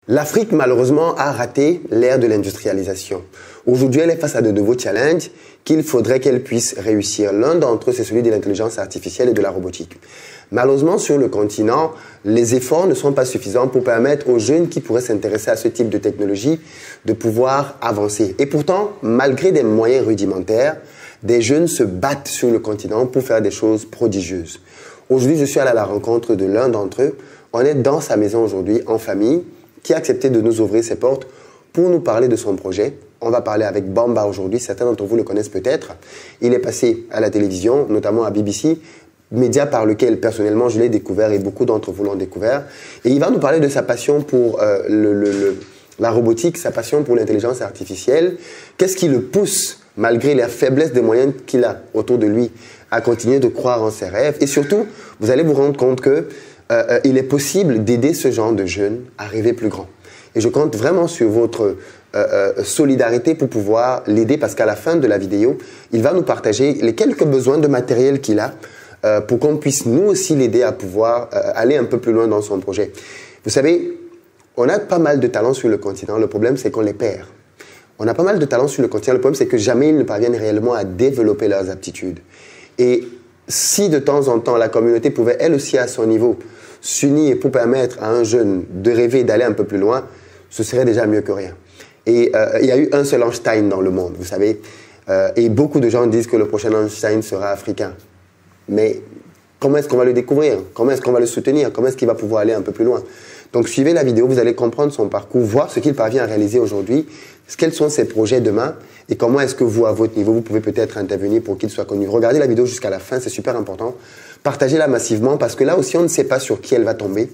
L'Afrique, malheureusement, a raté l'ère de l'industrialisation. Aujourd'hui, elle est face à de nouveaux challenges qu'il faudrait qu'elle puisse réussir. L'un d'entre eux, c'est celui de l'intelligence artificielle et de la robotique. Malheureusement, sur le continent, les efforts ne sont pas suffisants pour permettre aux jeunes qui pourraient s'intéresser à ce type de technologie de pouvoir avancer. Et pourtant, malgré des moyens rudimentaires, des jeunes se battent sur le continent pour faire des choses prodigieuses. Aujourd'hui, je suis allé à la rencontre de l'un d'entre eux. On est dans sa maison aujourd'hui, en famille, qui a accepté de nous ouvrir ses portes pour nous parler de son projet. On va parler avec Bamba aujourd'hui. Certains d'entre vous le connaissent peut-être. Il est passé à la télévision, notamment à BBC, média par lequel, personnellement, je l'ai découvert et beaucoup d'entre vous l'ont découvert. Et il va nous parler de sa passion pour la robotique, sa passion pour l'intelligence artificielle. Qu'est-ce qui le pousse, malgré la faiblesse des moyens qu'il a autour de lui, à continuer de croire en ses rêves. Et surtout, vous allez vous rendre compte que il est possible d'aider ce genre de jeunes à rêver plus grand. Et je compte vraiment sur votre solidarité pour pouvoir l'aider parce qu'à la fin de la vidéo, il va nous partager les quelques besoins de matériel qu'il a pour qu'on puisse nous aussi l'aider à pouvoir aller un peu plus loin dans son projet. Vous savez, on a pas mal de talents sur le continent. Le problème, c'est qu'on les perd. On a pas mal de talents sur le continent. Le problème, c'est que jamais ils ne parviennent réellement à développer leurs aptitudes. Et si de temps en temps, la communauté pouvait, elle aussi, à son niveau, s'unir pour permettre à un jeune de rêver, d'aller un peu plus loin, ce serait déjà mieux que rien. Et il y a eu un seul Einstein dans le monde, vous savez. Et beaucoup de gens disent que le prochain Einstein sera africain. Mais comment est-ce qu'on va le découvrir? Comment est-ce qu'on va le soutenir? Comment est-ce qu'il va pouvoir aller un peu plus loin? Donc, suivez la vidéo, vous allez comprendre son parcours, voir ce qu'il parvient à réaliser aujourd'hui, quels sont ses projets demain et comment est-ce que vous, à votre niveau, vous pouvez peut-être intervenir pour qu'il soit connu. Regardez la vidéo jusqu'à la fin, c'est super important. Partagez-la massivement parce que là aussi, on ne sait pas sur qui elle va tomber.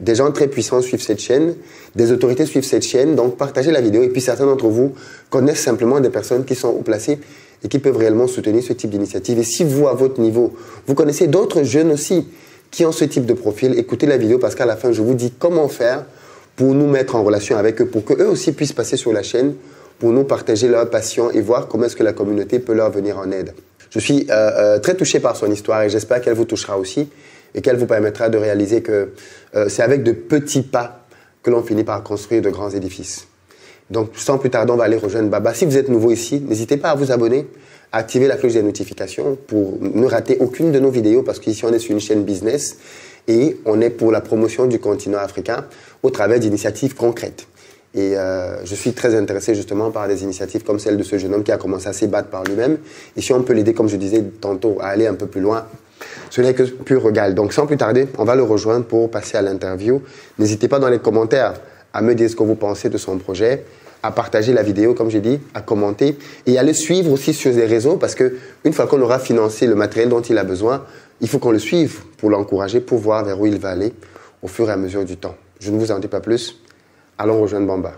Des gens très puissants suivent cette chaîne, des autorités suivent cette chaîne, donc partagez la vidéo et puis certains d'entre vous connaissent simplement des personnes qui sont haut placées et qui peuvent réellement soutenir ce type d'initiative. Et si vous, à votre niveau, vous connaissez d'autres jeunes aussi qui ont ce type de profil, écoutez la vidéo parce qu'à la fin, je vous dis comment faire pour nous mettre en relation avec eux, pour qu'eux aussi puissent passer sur la chaîne, pour nous partager leur passion et voir comment est-ce que la communauté peut leur venir en aide. Je suis très touché par son histoire et j'espère qu'elle vous touchera aussi et qu'elle vous permettra de réaliser que c'est avec de petits pas que l'on finit par construire de grands édifices. Donc, sans plus tarder, on va aller rejoindre Baba. Si vous êtes nouveau ici, n'hésitez pas à vous abonner, à activer la cloche des notifications pour ne rater aucune de nos vidéos parce qu'ici, on est sur une chaîne business et on est pour la promotion du continent africain au travers d'initiatives concrètes. Et je suis très intéressé justement par des initiatives comme celle de ce jeune homme qui a commencé à s'ébattre par lui-même. Et si on peut l'aider, comme je disais tantôt, à aller un peu plus loin, ce n'est que pur régal. Donc sans plus tarder, on va le rejoindre pour passer à l'interview. N'hésitez pas dans les commentaires à me dire ce que vous pensez de son projet, à partager la vidéo, comme j'ai dit, à commenter et à le suivre aussi sur les réseaux parce qu'une fois qu'on aura financé le matériel dont il a besoin, il faut qu'on le suive pour l'encourager, pour voir vers où il va aller au fur et à mesure du temps. Je ne vous en dis pas plus. Allons rejoindre Bamba.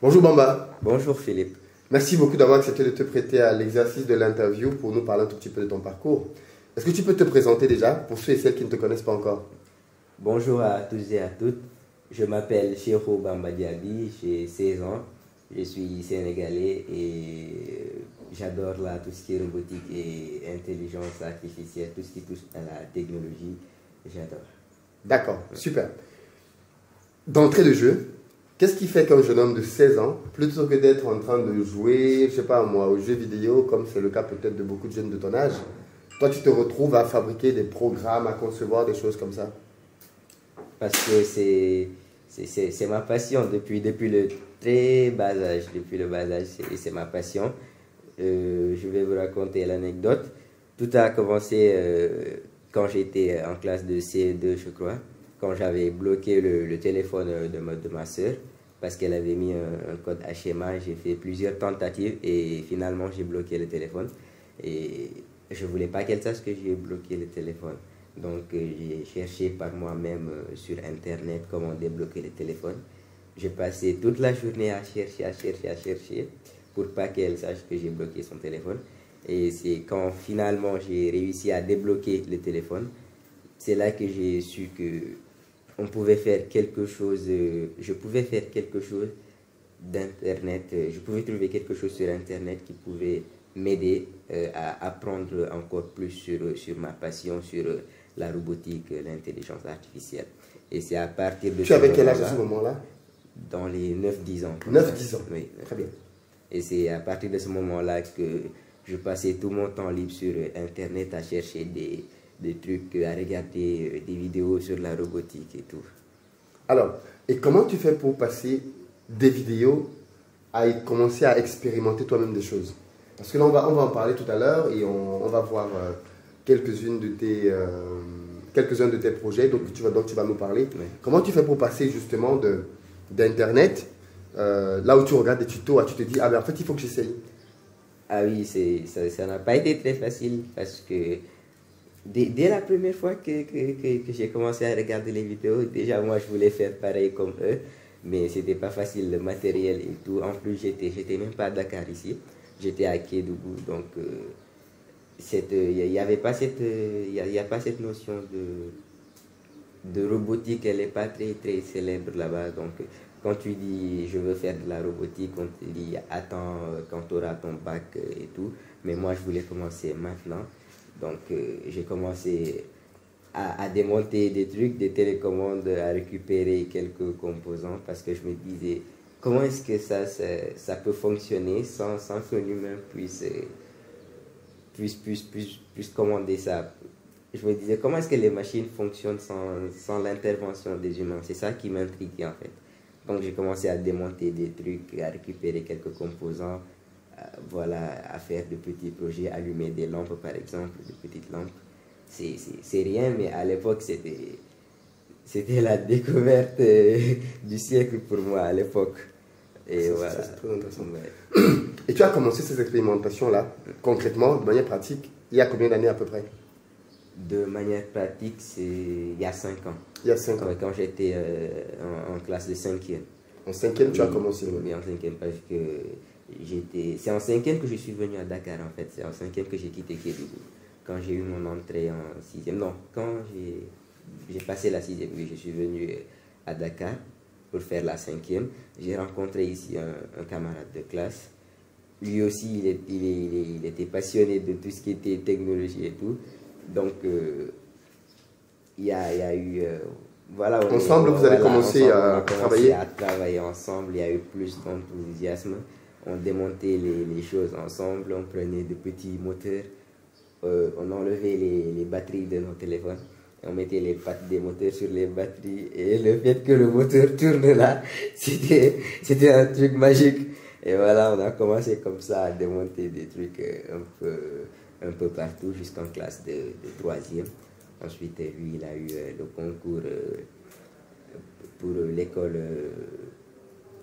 Bonjour Bamba. Bonjour Philippe. Merci beaucoup d'avoir accepté de te prêter à l'exercice de l'interview pour nous parler un tout petit peu de ton parcours. Est-ce que tu peux te présenter déjà pour ceux et celles qui ne te connaissent pas encore? Bonjour à tous et à toutes. Je m'appelle Cheikhou Bamba Diaby, j'ai 16 ans. Je suis sénégalais et j'adore tout ce qui est robotique et intelligence artificielle, tout ce qui touche à la technologie, j'adore. D'accord, super. D'entrée de jeu, qu'est-ce qui fait qu'un jeune homme de 16 ans, plutôt que d'être en train de jouer, je sais pas moi, aux jeux vidéo, comme c'est le cas peut-être de beaucoup de jeunes de ton âge, toi tu te retrouves à fabriquer des programmes, à concevoir des choses comme ça? Parce que c'est ma passion depuis le très bas âge, c'est ma passion. Je vais vous raconter l'anecdote. Tout a commencé quand j'étais en classe de CE2, je crois. quand j'avais bloqué le téléphone de ma soeur, parce qu'elle avait mis un code HMA, j'ai fait plusieurs tentatives et finalement j'ai bloqué le téléphone. Et je ne voulais pas qu'elle sache que j'ai bloqué le téléphone. Donc j'ai cherché par moi-même sur Internet comment débloquer le téléphone. J'ai passé toute la journée à chercher pour pas qu'elle sache que j'ai bloqué son téléphone. Et c'est quand finalement j'ai réussi à débloquer le téléphone, c'est là que j'ai su que on pouvait faire quelque chose, je pouvais faire quelque chose d'Internet, je pouvais trouver quelque chose sur Internet qui pouvait m'aider à apprendre encore plus sur ma passion, sur la robotique, l'intelligence artificielle. Et c'est à partir de Tu avais quel âge à ce moment-là? Dans les 9-10 ans. 9-10 ans, oui. Très bien. Et c'est à partir de ce moment-là que je passais tout mon temps libre sur Internet à chercher des trucs, à regarder des vidéos sur la robotique et tout. Alors, et comment tu fais pour passer des vidéos à commencer à expérimenter toi-même des choses? Parce que là, on va en parler tout à l'heure et on va voir quelques-uns de tes projets dont tu vas nous parler. Oui. Comment tu fais pour passer justement d'Internet, là où tu regardes des tutos, tu te dis, ah ben en fait, il faut que j'essaye. Ah oui, ça n'a pas été très facile parce que dès la première fois que j'ai commencé à regarder les vidéos, déjà moi je voulais faire pareil comme eux, mais c'était pas facile, le matériel et tout. En plus, j'étais même pas à Dakar ici, j'étais à Kédougou, donc il n'y a pas cette notion de robotique, elle n'est pas très célèbre là-bas. Donc quand tu dis je veux faire de la robotique, on te dit attends quand tu auras ton bac et tout. Mais moi je voulais commencer maintenant. Donc j'ai commencé à démonter des trucs, des télécommandes, à récupérer quelques composants parce que je me disais comment est-ce que ça peut fonctionner sans qu'un humain puisse commander ça. Je me disais comment est-ce que les machines fonctionnent sans l'intervention des humains. C'est ça qui m'intriguait en fait. Donc j'ai commencé à démonter des trucs, à récupérer quelques composants, voilà, à faire de petits projets, allumer des lampes par exemple, de petites lampes. C'est rien, mais à l'époque c'était la découverte du siècle pour moi à l'époque. Et voilà. C'est très intéressant. Ouais. Et tu as commencé ces expérimentations-là, concrètement, de manière pratique, il y a combien d'années à peu près? De manière pratique, c'est il y a 5 ans. Il y a 5 ans. Ouais, quand j'étais en classe de 5e. En 5e, tu as commencé? Oui, en 5e, parce que c'est en 5e que je suis venu à Dakar en fait. C'est en 5e que j'ai quitté Kédougou. Quand j'ai eu mon entrée en 6e. Non, quand j'ai passé la 6e, oui, je suis venu à Dakar pour faire la 5e. J'ai rencontré ici un camarade de classe. Lui aussi, il était passionné de tout ce qui était technologie et tout. Donc, il y a eu... voilà, ensemble, vous avez commencé à travailler? À travailler ensemble, il y a eu plus d'enthousiasme. On démontait les choses ensemble, on prenait de petits moteurs, on enlevait les batteries de nos téléphones, on mettait les pattes des moteurs sur les batteries et le fait que le moteur tourne là, c'était un truc magique. Et voilà, on a commencé comme ça à démonter des trucs un peu partout jusqu'en classe de 3e. Ensuite, lui, il a eu le concours pour l'école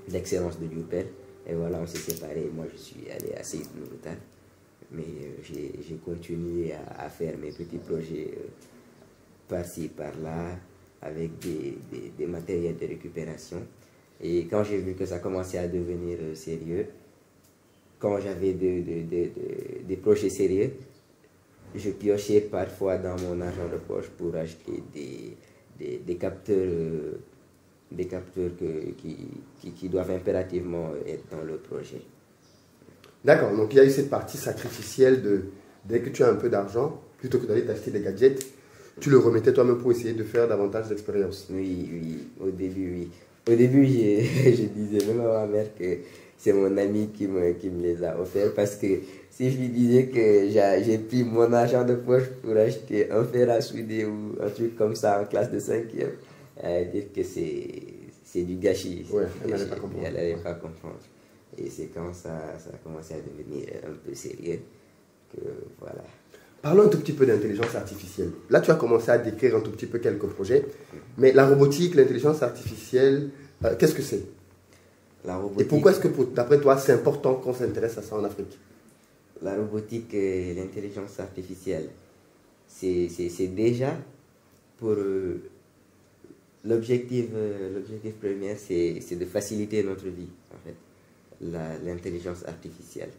d'excellence de Diourbel. Et voilà, on s'est séparés. Moi, je suis allé à Seyd Nourou. Mais j'ai continué à faire mes petits projets par-ci, par-là, avec des matériels de récupération. Et quand j'ai vu que ça commençait à devenir sérieux, quand j'avais des projets sérieux, je piochais parfois dans mon argent de poche pour acheter des capteurs, qui doivent impérativement être dans le projet. D'accord, donc il y a eu cette partie sacrificielle dès que tu as un peu d'argent, plutôt que d'aller t'acheter des gadgets, tu le remettais toi-même pour essayer de faire davantage d'expérience. Oui, au début, oui. Au début, je disais même à ma mère que c'est mon ami qui me les a offerts parce que si je lui disais que j'ai pris mon argent de poche pour acheter un fer à souder ou un truc comme ça en classe de 5e, elle allait dire que c'est du gâchis. Ouais, elle n'allait pas comprendre. Elle n'allait pas comprendre. Et c'est quand ça a commencé à devenir un peu sérieux que voilà. Parlons un tout petit peu d'intelligence artificielle. Là, tu as commencé à décrire un tout petit peu quelques projets, mais la robotique, l'intelligence artificielle, qu'est-ce que c'est? La robotique, et pourquoi est-ce que, d'après toi, c'est important qu'on s'intéresse à ça en Afrique? la robotique et l'intelligence artificielle, c'est déjà pour l'objectif premier, c'est de faciliter notre vie, en fait, l'intelligence artificielle.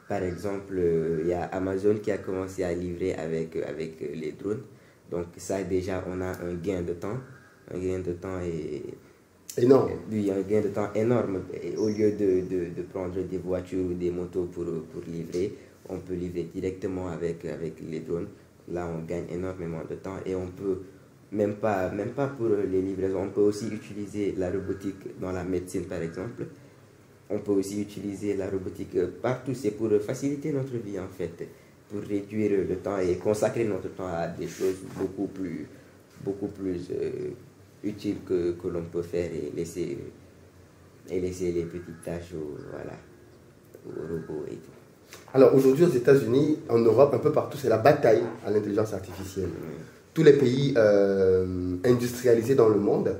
Par exemple, il y a Amazon qui a commencé à livrer avec les drones. Donc ça, déjà, on a un gain de temps. Un gain de temps énorme. Oui, un gain de temps énorme. Et au lieu de prendre des voitures ou des motos pour livrer, on peut livrer directement avec les drones. Là, on gagne énormément de temps et on peut, même pas pour les livraisons, on peut aussi utiliser la robotique dans la médecine, par exemple. On peut aussi utiliser la robotique partout. C'est pour faciliter notre vie, en fait, pour réduire le temps et consacrer notre temps à des choses beaucoup plus utiles que l'on peut faire et laisser les petites tâches aux robots et tout. Alors aujourd'hui aux États-Unis, en Europe, un peu partout, c'est la bataille à l'intelligence artificielle. Tous les pays industrialisés dans le monde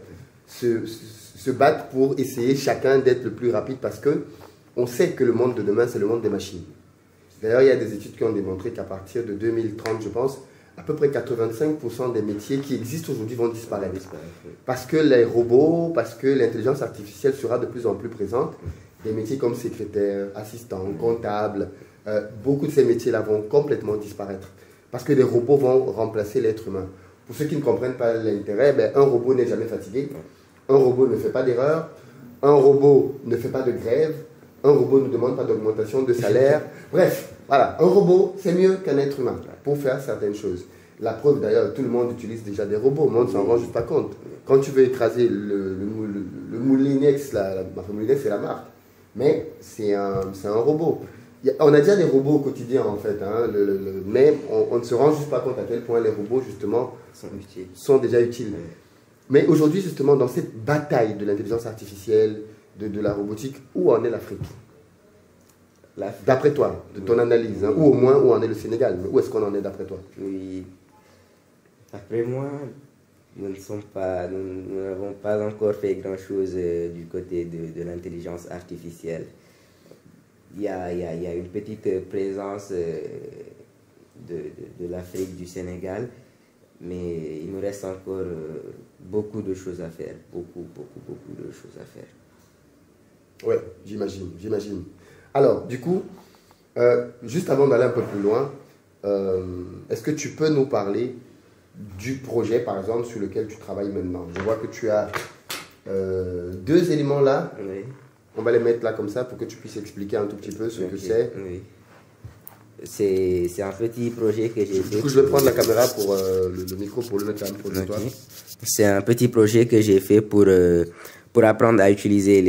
se battent pour essayer chacun d'être le plus rapide parce que on sait que le monde de demain, c'est le monde des machines. D'ailleurs, il y a des études qui ont démontré qu'à partir de 2030, je pense, à peu près 85% des métiers qui existent aujourd'hui vont disparaître. Parce que les robots, parce que l'intelligence artificielle sera de plus en plus présente. Des métiers comme secrétaire, assistant, comptable, beaucoup de ces métiers-là vont complètement disparaître. Parce que les robots vont remplacer l'être humain. Pour ceux qui ne comprennent pas l'intérêt, un robot n'est jamais fatigué. Un robot ne fait pas d'erreur. Un robot ne fait pas de grève. Un robot ne demande pas d'augmentation de salaire. Bref, voilà, un robot, c'est mieux qu'un être humain pour faire certaines choses. La preuve, d'ailleurs, tout le monde utilise déjà des robots. Le monde ne s'en rend juste pas compte. Quand tu veux écraser le Moulinex, Moulinex, c'est la marque. Mais c'est un robot. On a déjà des robots au quotidien, en fait. Mais on ne se rend juste pas compte à quel point les robots, justement, sont déjà utiles. Mais aujourd'hui, justement, dans cette bataille de l'intelligence artificielle, de la robotique, où en est l'Afrique? D'après toi, de ton analyse, ou au moins où en est le Sénégal, mais où est-ce qu'on en est d'après toi? Oui, d'après moi, nous n'avons pas encore fait grand-chose du côté de l'intelligence artificielle. Il y a une petite présence de l'Afrique, du Sénégal, mais il nous reste encore beaucoup de choses à faire, beaucoup de choses à faire. Oui, j'imagine. Alors, du coup, juste avant d'aller un peu plus loin, est-ce que tu peux nous parler du projet, par exemple, sur lequel tu travailles maintenant? Je vois que tu as deux éléments là. Oui. On va les mettre là comme ça pour que tu puisses expliquer un tout petit peu ce que c'est. Oui. C'est un petit projet que j'ai fait. Du coup, je vais prendre la caméra pour le micro pour le mettre un peu de toi. C'est un petit projet que j'ai fait pour apprendre à utiliser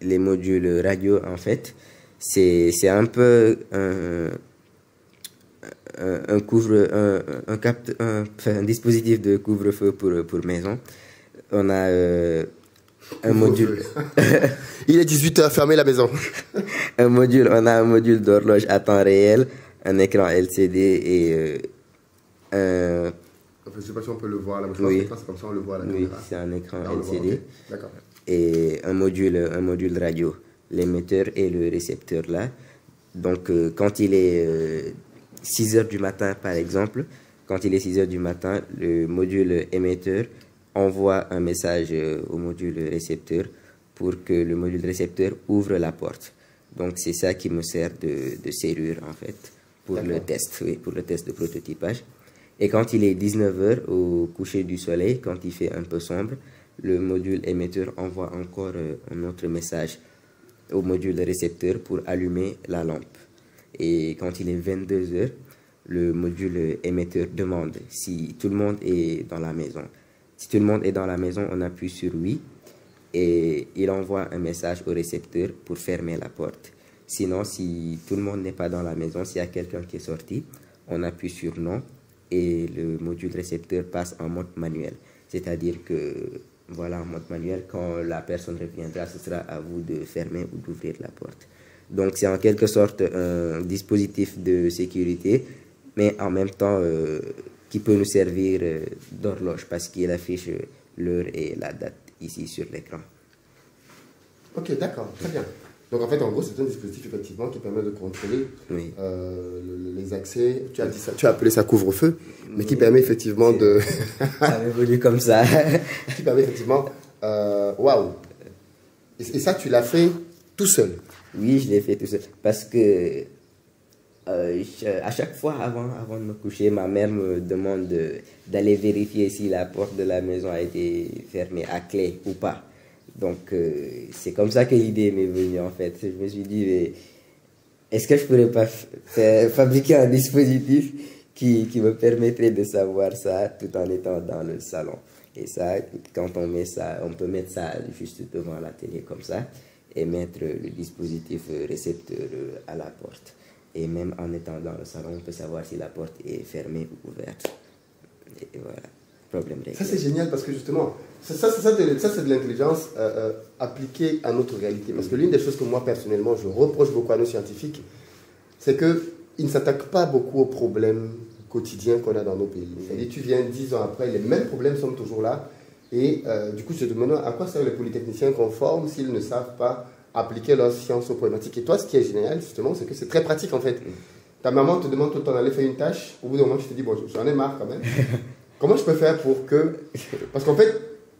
les modules radio, en fait. C'est un peu un dispositif de couvre-feu pour maison. On a un module. Il est 18h, fermez la maison. On a un module d'horloge à temps réel, un écran LCD et je ne sais pas si on peut le voir là, mais je pense que c'est comme ça on le voit à la caméra. Oui, c'est un écran LCD. Okay. D'accord. Et un module radio, l'émetteur et le récepteur là. Donc quand il est 6 h du matin par exemple, quand il est 6 h du matin, le module émetteur envoie un message au module récepteur pour que le module récepteur ouvre la porte. Donc c'est ça qui me sert de serrure en fait pour le test, pour le test de prototypage. Et quand il est 19 h au coucher du soleil, quand il fait un peu sombre, le module émetteur envoie encore un autre message au module récepteur pour allumer la lampe. Et quand il est 22 h, le module émetteur demande si tout le monde est dans la maison. Si tout le monde est dans la maison, on appuie sur oui et il envoie un message au récepteur pour fermer la porte. Sinon, si tout le monde n'est pas dans la maison, s'il y a quelqu'un qui est sorti, on appuie sur non et le module récepteur passe en mode manuel. C'est-à-dire que, voilà, en mode manuel, quand la personne reviendra, ce sera à vous de fermer ou d'ouvrir la porte. Donc, c'est en quelque sorte un dispositif de sécurité, mais en même temps qui peut nous servir d'horloge parce qu'il affiche l'heure et la date ici sur l'écran. Ok, d'accord, très bien. Donc en fait, en gros, c'est un dispositif effectivement qui permet de contrôler Oui. les accès. Tu as dit ça, tu as appelé ça couvre-feu, mais qui permet effectivement de. Ça m'évolue comme ça. Qui permet effectivement. Waouh! Et ça, tu l'as fait tout seul? Oui, je l'ai fait tout seul. Parce que à chaque fois avant de me coucher, ma mère me demande d'aller vérifier si la porte de la maison a été fermée à clé ou pas. Donc, c'est comme ça que l'idée m'est venue en fait. Je me suis dit, mais est-ce que je pourrais pas fabriquer un dispositif qui me permettrait de savoir ça tout en étant dans le salon. Et ça, quand on met ça, on peut mettre ça juste devant la télé comme ça et mettre le dispositif récepteur à la porte. Et même en étant dans le salon, on peut savoir si la porte est fermée ou ouverte. Et voilà, problème réglé. Ça, c'est génial parce que justement, ça c'est de l'intelligence appliquée à notre réalité. Parce que l'une des choses que moi, personnellement, je reproche beaucoup à nos scientifiques, c'est qu'ils ne s'attaquent pas beaucoup aux problèmes quotidiens qu'on a dans nos pays. C'est-à-dire, tu viens 10 ans après, les mêmes problèmes sont toujours là. Et du coup, je te demande à quoi servent les polytechniciens qu'on forme s'ils ne savent pas appliquer leur science aux problématiques. Et toi, ce qui est génial, justement, c'est que c'est très pratique, en fait. Ta maman te demande tout le temps d'aller faire une tâche. Au bout d'un moment, tu te dis, bon, j'en ai marre quand même. Comment je peux faire pour que... Parce qu'en fait,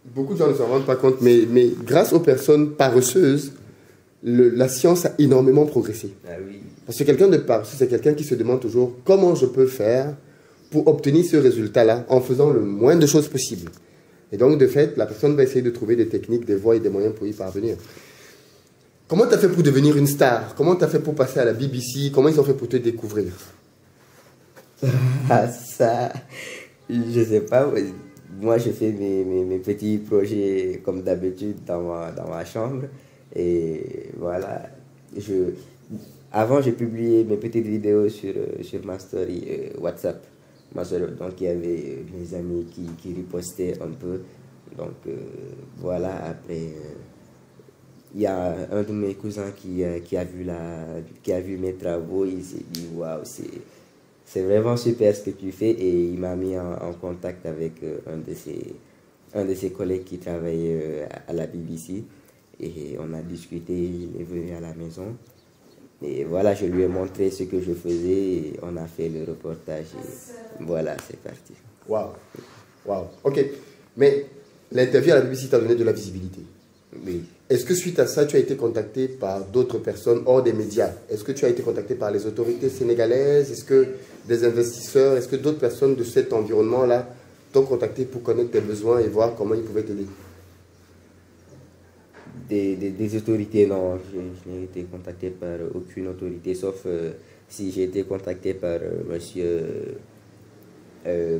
beaucoup de gens ne s'en rendent pas compte, mais grâce aux personnes paresseuses, la science a énormément progressé. Ah oui. Parce que quelqu'un de paresseux, c'est quelqu'un qui se demande toujours comment je peux faire pour obtenir ce résultat-là en faisant le moins de choses possible. Et donc, de fait, la personne va essayer de trouver des techniques, des voies et des moyens pour y parvenir. Comment tu as fait pour devenir une star? Comment tu as fait pour passer à la BBC? Comment ils ont fait pour te découvrir? Ah, ça, je sais pas. Moi, je fais mes petits projets comme d'habitude dans ma chambre. Et voilà. Avant, j'ai publié mes petites vidéos sur ma story WhatsApp. Donc, il y avait mes amis qui ripostaient un peu. Donc, voilà. Après, il y a un de mes cousins qui a vu mes travaux. Il s'est dit, waouh, c'est vraiment super ce que tu fais. Et il m'a mis en contact avec un de ses collègues qui travaille à la BBC. Et on a discuté, il est venu à la maison. Et voilà, je lui ai montré ce que je faisais et on a fait le reportage. Et voilà, c'est parti. Waouh, waouh. Ok, mais l'interview à la BBC t'a donné de la visibilité. Oui. Est-ce que suite à ça, tu as été contacté par d'autres personnes hors des médias? Est-ce que tu as été contacté par les autorités sénégalaises? Est-ce que des investisseurs? Est-ce que d'autres personnes de cet environnement-là t'ont contacté pour connaître tes besoins et voir comment ils pouvaient t'aider? Des autorités, non, je n'ai été contacté par aucune autorité, sauf si j'ai été contacté par monsieur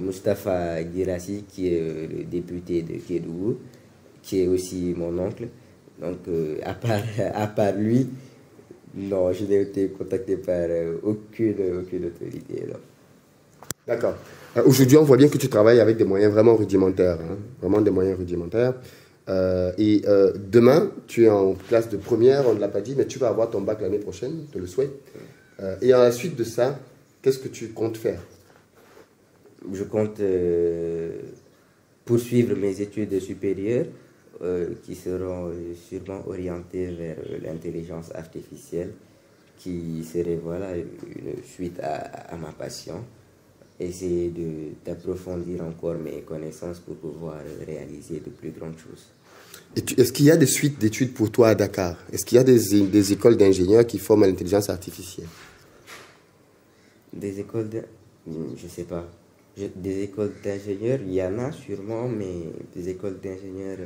Moustapha Guirassi, qui est le député de Kédougou, qui est aussi mon oncle. Donc, à part lui, non, je n'ai été contacté par aucune autorité. D'accord. Aujourd'hui, on voit bien que tu travailles avec des moyens vraiment rudimentaires, hein, vraiment des moyens rudimentaires. Demain, tu es en classe de première, on ne l'a pas dit, mais tu vas avoir ton bac l'année prochaine, je te le souhaite. Et à la suite de ça, qu'est-ce que tu comptes faire? Je compte poursuivre mes études supérieures qui seront sûrement orientées vers l'intelligence artificielle, qui serait voilà, une suite à ma passion. Essayer d'approfondir encore mes connaissances pour pouvoir réaliser de plus grandes choses. Est-ce qu'il y a des suites d'études pour toi à Dakar? Est-ce qu'il y a des écoles d'ingénieurs qui forment à l'intelligence artificielle? Des écoles je ne sais pas. Des écoles d'ingénieurs, il y en a sûrement, mais des écoles d'ingénieurs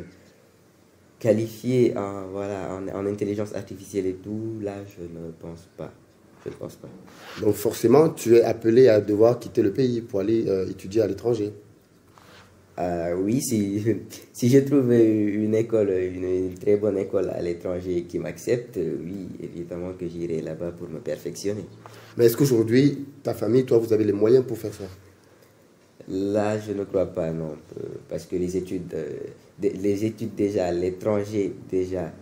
qualifiées en intelligence artificielle et tout, là, je ne pense pas. Je ne pense pas. Donc forcément, tu es appelé à devoir quitter le pays pour aller étudier à l'étranger. Oui, si je trouve une école, une très bonne école à l'étranger qui m'accepte, oui, évidemment que j'irai là-bas pour me perfectionner. Mais est-ce qu'aujourd'hui, ta famille, toi, vous avez les moyens pour faire ça? Là, je ne crois pas, non, parce que les études déjà à l'étranger, déjà,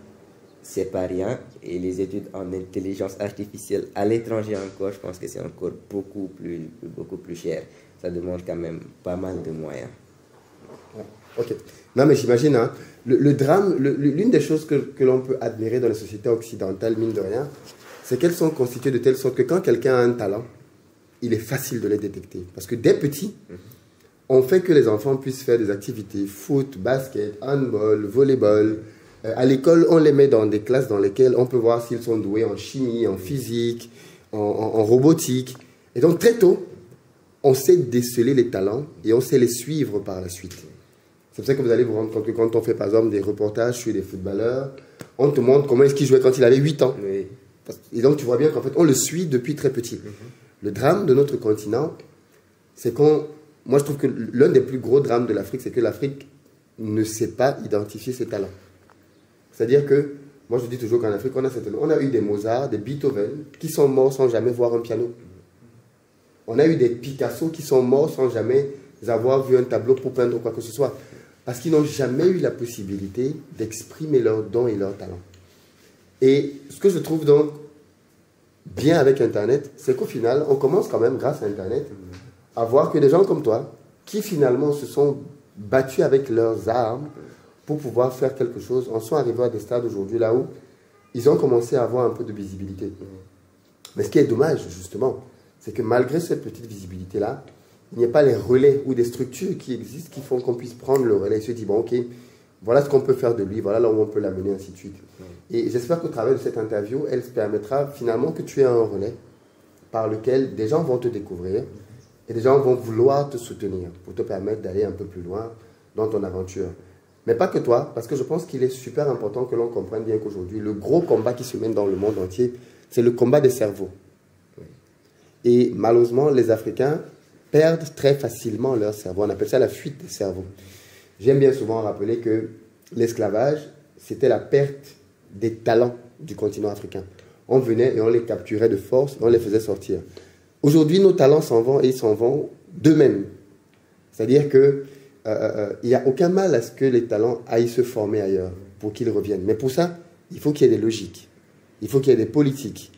c'est pas rien. Et les études en intelligence artificielle à l'étranger encore, je pense que c'est encore beaucoup plus cher. Ça demande quand même pas mal de moyens. Ouais. Ok. Non, mais j'imagine, hein, le drame, l'une des choses que l'on peut admirer dans les sociétés occidentales, mine de rien, c'est qu'elles sont constituées de telle sorte que quand quelqu'un a un talent, il est facile de les détecter. Parce que dès petit, on fait que les enfants puissent faire des activités, foot, basket, handball, volleyball. À l'école, on les met dans des classes dans lesquelles on peut voir s'ils sont doués en chimie, en physique, en robotique. Et donc très tôt, on sait déceler les talents et on sait les suivre par la suite. C'est pour ça que vous allez vous rendre compte que quand on fait par exemple des reportages sur des footballeurs, on te montre comment est-ce qu'il jouait quand il avait 8 ans. Oui. Et donc tu vois bien qu'en fait, on le suit depuis très petit. Le drame de notre continent, c'est qu'on... Moi, je trouve que l'un des plus gros drames de l'Afrique, c'est que l'Afrique ne sait pas identifier ses talents. C'est-à-dire que, moi je dis toujours qu'en Afrique, on a eu des Mozart, des Beethoven, qui sont morts sans jamais voir un piano. On a eu des Picasso qui sont morts sans jamais avoir vu un tableau pour peindre quoi que ce soit. Parce qu'ils n'ont jamais eu la possibilité d'exprimer leurs dons et leurs talents. Et ce que je trouve donc bien avec Internet, c'est qu'au final, on commence quand même, grâce à Internet, à voir que des gens comme toi, qui finalement se sont battus avec leurs armes pour pouvoir faire quelque chose, en sont arrivés à des stades aujourd'hui là où ils ont commencé à avoir un peu de visibilité. Mais ce qui est dommage, justement, c'est que malgré cette petite visibilité-là, il n'y a pas les relais ou des structures qui existent qui font qu'on puisse prendre le relais et se dire, bon, ok, voilà ce qu'on peut faire de lui, voilà là où on peut l'amener, ainsi de suite. Et j'espère qu'au travers de cette interview, elle se permettra finalement que tu aies un relais par lequel des gens vont te découvrir et des gens vont vouloir te soutenir pour te permettre d'aller un peu plus loin dans ton aventure. Mais pas que toi, parce que je pense qu'il est super important que l'on comprenne bien qu'aujourd'hui, le gros combat qui se mène dans le monde entier, c'est le combat des cerveaux. Et malheureusement, les Africains perdent très facilement leur cerveau. On appelle ça la fuite des cerveaux. J'aime bien souvent rappeler que l'esclavage, c'était la perte des talents du continent africain. On venait et on les capturait de force, et on les faisait sortir. Aujourd'hui, nos talents s'en vont et ils s'en vont d'eux-mêmes. C'est-à-dire que il n'y a aucun mal à ce que les talents aillent se former ailleurs pour qu'ils reviennent. Mais pour ça, il faut qu'il y ait des logiques. Il faut qu'il y ait des politiques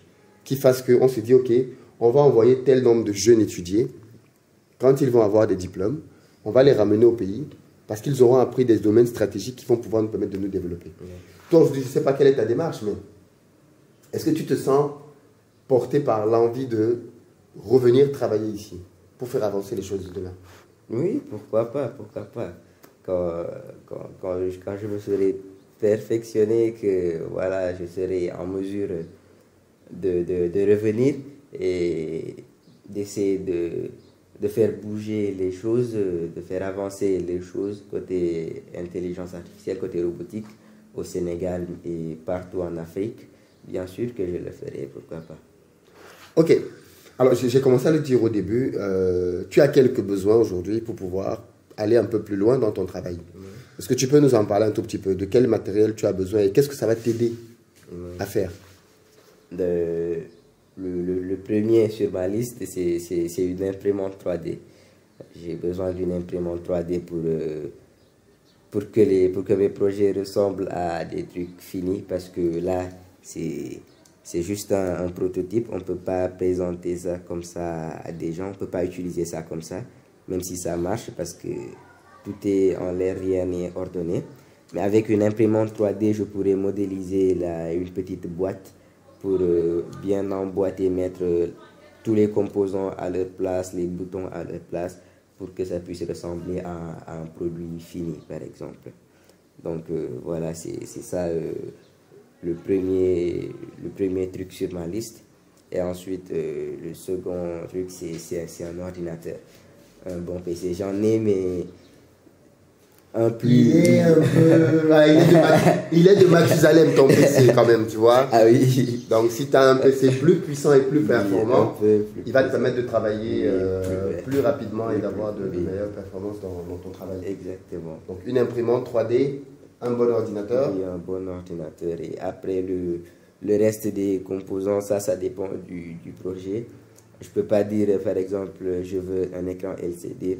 qui fassent qu'on se dit, OK, on va envoyer tel nombre de jeunes étudiés. Quand ils vont avoir des diplômes, on va les ramener au pays parce qu'ils auront appris des domaines stratégiques qui vont pouvoir nous permettre de nous développer. Toi, je ne sais pas quelle est ta démarche, mais est-ce que tu te sens porté par l'envie de revenir travailler ici pour faire avancer les choses de demain? Oui, pourquoi pas, pourquoi pas. Quand je me serai perfectionné, que voilà, je serai en mesure de revenir et d'essayer de faire bouger les choses, de faire avancer les choses côté intelligence artificielle, côté robotique au Sénégal et partout en Afrique, bien sûr que je le ferai, pourquoi pas. Ok. Alors, j'ai commencé à le dire au début, tu as quelques besoins aujourd'hui pour pouvoir aller un peu plus loin dans ton travail. Est-ce que tu peux nous en parler un tout petit peu? De quel matériel tu as besoin et qu'est-ce que ça va t'aider à faire? Le premier sur ma liste, c'est une imprimante 3D. J'ai besoin d'une imprimante 3D pour que mes projets ressemblent à des trucs finis, parce que là, c'est juste un prototype. On ne peut pas présenter ça comme ça à des gens. On ne peut pas utiliser ça comme ça, même si ça marche, parce que tout est en l'air, rien n'est ordonné. Mais avec une imprimante 3D, je pourrais modéliser une petite boîte pour bien emboîter, mettre tous les composants à leur place, les boutons à leur place, pour que ça puisse ressembler à un produit fini, par exemple. Donc voilà, c'est ça le premier truc sur ma liste. Et ensuite, le second truc, c'est un ordinateur, un bon PC. J'en ai, mais un plus... Il est de Mathusalem, ton PC, quand même, tu vois. Ah oui. Donc, si tu as un PC plus puissant et plus performant, il va te permettre de travailler plus rapidement et d'avoir de meilleures performances dans ton travail. Exactement. Donc, une imprimante 3D, un bon ordinateur. Oui, un bon ordinateur. Et après, le reste des composants, ça dépend du projet. Je ne peux pas dire, par exemple, je veux un écran LCD.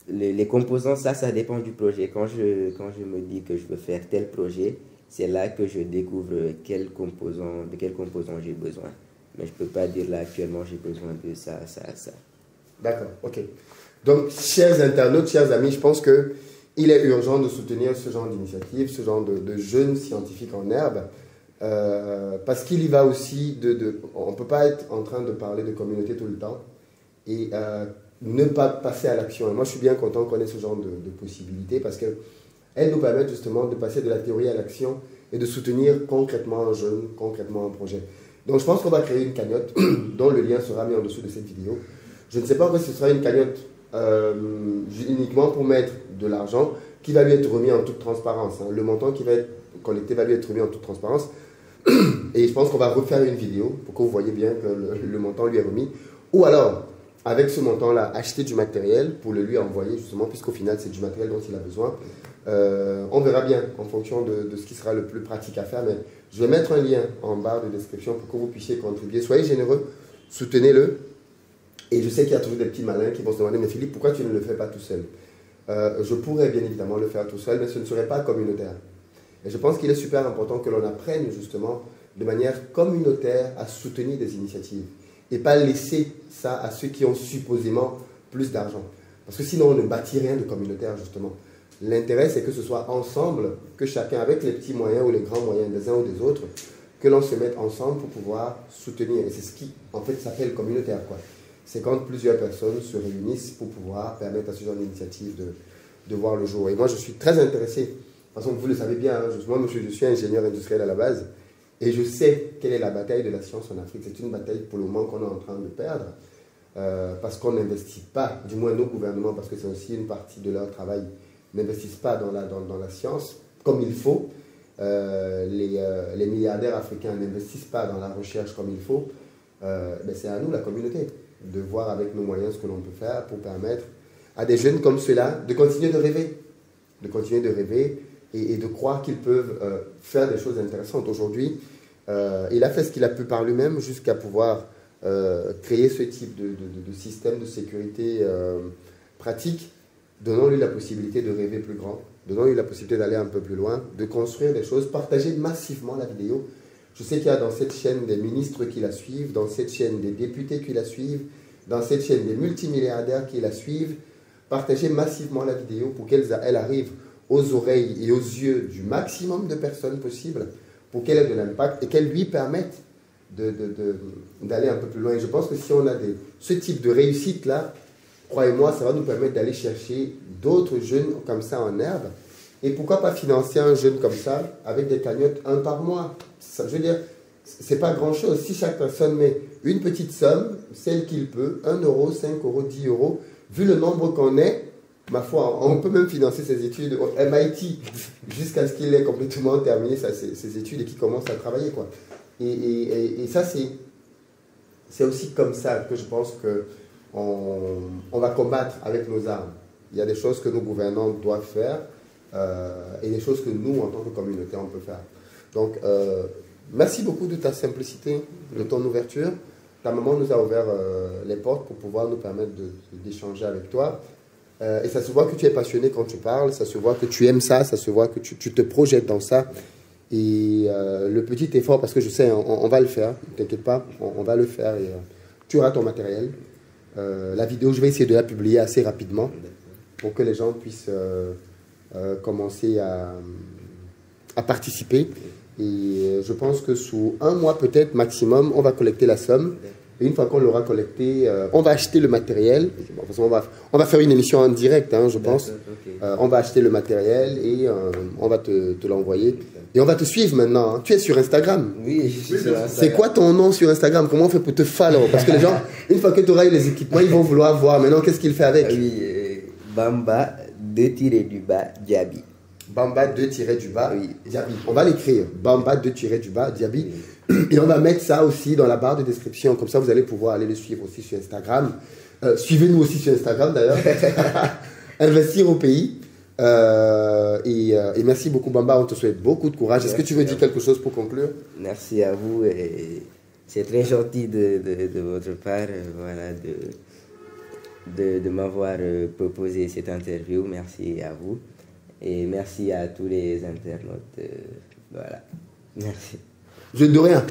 Les composants, ça dépend du projet. Quand je me dis que je veux faire tel projet, c'est là que je découvre de quel composant j'ai besoin. Mais je ne peux pas dire là actuellement j'ai besoin de ça, ça, ça. D'accord, ok. Donc, chers internautes, chers amis, je pense qu'il est urgent de soutenir ce genre d'initiative, ce genre de jeunes scientifiques en herbe, parce qu'il y va aussi on ne peut pas être en train de parler de communauté tout le temps et ne pas passer à l'action. Et moi, je suis bien content qu'on ait ce genre de possibilités parce qu'elles nous permettent justement de passer de la théorie à l'action et de soutenir concrètement un jeune, concrètement un projet. Donc, je pense qu'on va créer une cagnotte dont le lien sera mis en dessous de cette vidéo. Je ne sais pas si ce sera une cagnotte uniquement pour mettre de l'argent qui va lui être remis en toute transparence. Hein. Le montant qui va être collecté va lui être remis en toute transparence. Et je pense qu'on va refaire une vidéo pour que vous voyez bien que le montant lui est remis. Ou alors, avec ce montant-là, acheter du matériel pour le lui envoyer justement, puisqu'au final, c'est du matériel dont il a besoin. On verra bien en fonction de ce qui sera le plus pratique à faire. Mais je vais mettre un lien en barre de description pour que vous puissiez contribuer. Soyez généreux, soutenez-le. Et je sais qu'il y a toujours des petits malins qui vont se demander, mais Philippe, pourquoi tu ne le fais pas tout seul? Je pourrais bien évidemment le faire tout seul, mais ce ne serait pas communautaire. Et je pense qu'il est super important que l'on apprenne justement de manière communautaire à soutenir des initiatives et pas laisser ça à ceux qui ont supposément plus d'argent. Parce que sinon, on ne bâtit rien de communautaire justement. L'intérêt, c'est que ce soit ensemble, que chacun, avec les petits moyens ou les grands moyens des uns ou des autres, que l'on se mette ensemble pour pouvoir soutenir. Et c'est ce qui, en fait, s'appelle communautaire, quoi. C'est quand plusieurs personnes se réunissent pour pouvoir permettre à ce genre d'initiative de voir le jour. Et moi, je suis très intéressé. De toute façon, vous le savez bien, hein, moi, je suis ingénieur industriel à la base. Et je sais quelle est la bataille de la science en Afrique. C'est une bataille pour le moment qu'on est en train de perdre. Parce qu'on n'investit pas, du moins nos gouvernements, parce que c'est aussi une partie de leur travail, n'investissent pas dans la science comme il faut. Les milliardaires africains n'investissent pas dans la recherche comme il faut. Mais c'est à nous, la communauté, de voir avec nos moyens ce que l'on peut faire pour permettre à des jeunes comme ceux-là de continuer de rêver. De continuer de rêver et de croire qu'ils peuvent faire des choses intéressantes. Aujourd'hui, il a fait ce qu'il a pu par lui-même jusqu'à pouvoir créer ce type de système de sécurité pratique. Donnons-lui la possibilité de rêver plus grand, donnons-lui la possibilité d'aller un peu plus loin, de construire des choses, partager massivement la vidéo. Je sais qu'il y a dans cette chaîne des ministres qui la suivent, dans cette chaîne des députés qui la suivent, dans cette chaîne des multimilliardaires qui la suivent. Partagez massivement la vidéo pour qu'elle arrive aux oreilles et aux yeux du maximum de personnes possible, pour qu'elle ait de l'impact et qu'elle lui permette d'aller un peu plus loin. Et je pense que si on a ce type de réussite-là, croyez-moi, ça va nous permettre d'aller chercher d'autres jeunes comme ça en herbe. Et pourquoi pas financer un jeune comme ça avec des cagnottes, un par mois? Ça, je veux dire, c'est pas grand-chose. Si chaque personne met une petite somme, celle qu'il peut, 1 euro, 5 euros, 10 euros, vu le nombre qu'on est, ma foi, on peut même financer ses études au MIT jusqu'à ce qu'il ait complètement terminé ses études et qu'il commence à travailler, quoi. Et ça, c'est aussi comme ça que je pense qu'on va combattre avec nos armes. Il y a des choses que nos gouvernants doivent faire et des choses que nous, en tant que communauté, on peut faire. Donc, merci beaucoup de ta simplicité, de ton ouverture. Ta maman nous a ouvert les portes pour pouvoir nous permettre d'échanger avec toi. Et ça se voit que tu es passionné quand tu parles, ça se voit que tu aimes ça, ça se voit que tu te projettes dans ça. Et le petit effort, parce que je sais, on va le faire, ne t'inquiète pas, on va le faire. Et, tu auras ton matériel. La vidéo, je vais essayer de la publier assez rapidement pour que les gens puissent commencer à participer. Et je pense que sous 1 mois peut-être maximum, on va collecter la somme. Et une fois qu'on l'aura collecté, on va acheter le matériel. Bon, de toute façon, on va faire une émission en direct, hein, je pense. Okay. On va acheter le matériel et on va te l'envoyer. Et on va te suivre maintenant. Hein. Tu es sur Instagram. Oui, je suis sur Instagram. C'est quoi ton nom sur Instagram? Comment on fait pour te follow? Parce que les gens, une fois que tu auras eu les équipements, ils vont vouloir voir maintenant qu'est-ce qu'il fait avec. Oui, Bamba, Diaby. Bamba, oui. Diaby. On va l'écrire. Bamba, Diaby. Oui. Et on va mettre ça aussi dans la barre de description. Comme ça, vous allez pouvoir aller le suivre aussi sur Instagram. Suivez-nous aussi sur Instagram, d'ailleurs. Investir au pays. Et merci beaucoup, Bamba. On te souhaite beaucoup de courage. Est-ce que tu veux dire quelque chose pour conclure? Merci à vous. C'est très gentil de votre part voilà, de m'avoir proposé cette interview. Merci à vous. Et merci à tous les internautes Voilà. Merci. De rien.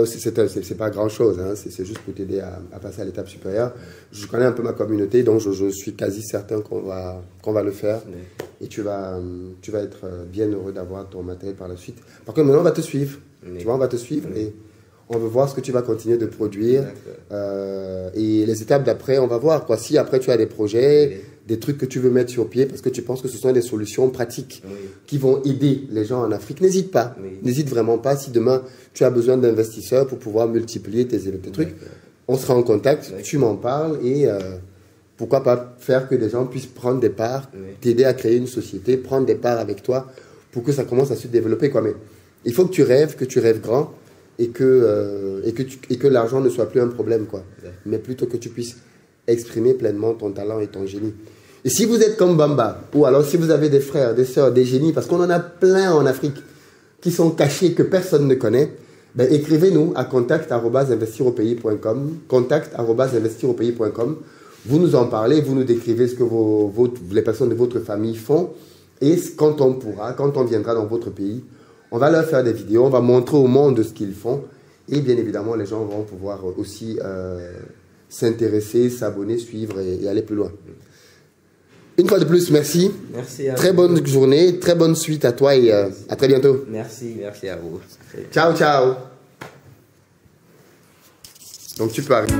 C'est pas grand-chose. Hein. C'est juste pour t'aider à passer à l'étape supérieure. Je connais un peu ma communauté, donc je suis quasi certain qu'on va le faire. Oui. Et tu vas être bien heureux d'avoir ton matériel par la suite. Par contre, maintenant, on va te suivre. Oui. Tu vois, on va te suivre et on veut voir ce que tu vas continuer de produire. Et les étapes d'après, on va voir. Quoi. Si après, tu as des projets, des trucs que tu veux mettre sur pied parce que tu penses que ce sont des solutions pratiques qui vont aider les gens en Afrique, n'hésite pas. N'hésite vraiment pas. Si demain, tu as besoin d'investisseurs pour pouvoir multiplier tes trucs, on sera en contact, tu m'en parles et pourquoi pas faire que des gens puissent prendre des parts, t'aider à créer une société, prendre des parts avec toi pour que ça commence à se développer. Quoi. Mais il faut que tu rêves grand et que l'argent ne soit plus un problème. Quoi. Mais plutôt que tu puisses exprimer pleinement ton talent et ton génie. Et si vous êtes comme Bamba, ou alors si vous avez des frères, des sœurs, des génies, parce qu'on en a plein en Afrique qui sont cachés, que personne ne connaît, ben écrivez-nous à contact@investiraupais.com, contact@investiraupais.com. Vous nous en parlez, vous nous décrivez ce que les personnes de votre famille font. Et quand on viendra dans votre pays, on va leur faire des vidéos, on va montrer au monde ce qu'ils font. Et bien évidemment, les gens vont pouvoir aussi s'intéresser, s'abonner, suivre et aller plus loin. Une fois de plus, merci. Merci à très vous. Bonne journée, très bonne suite à toi et à très bientôt. Merci à vous. Ciao, ciao. Donc tu peux arrêter.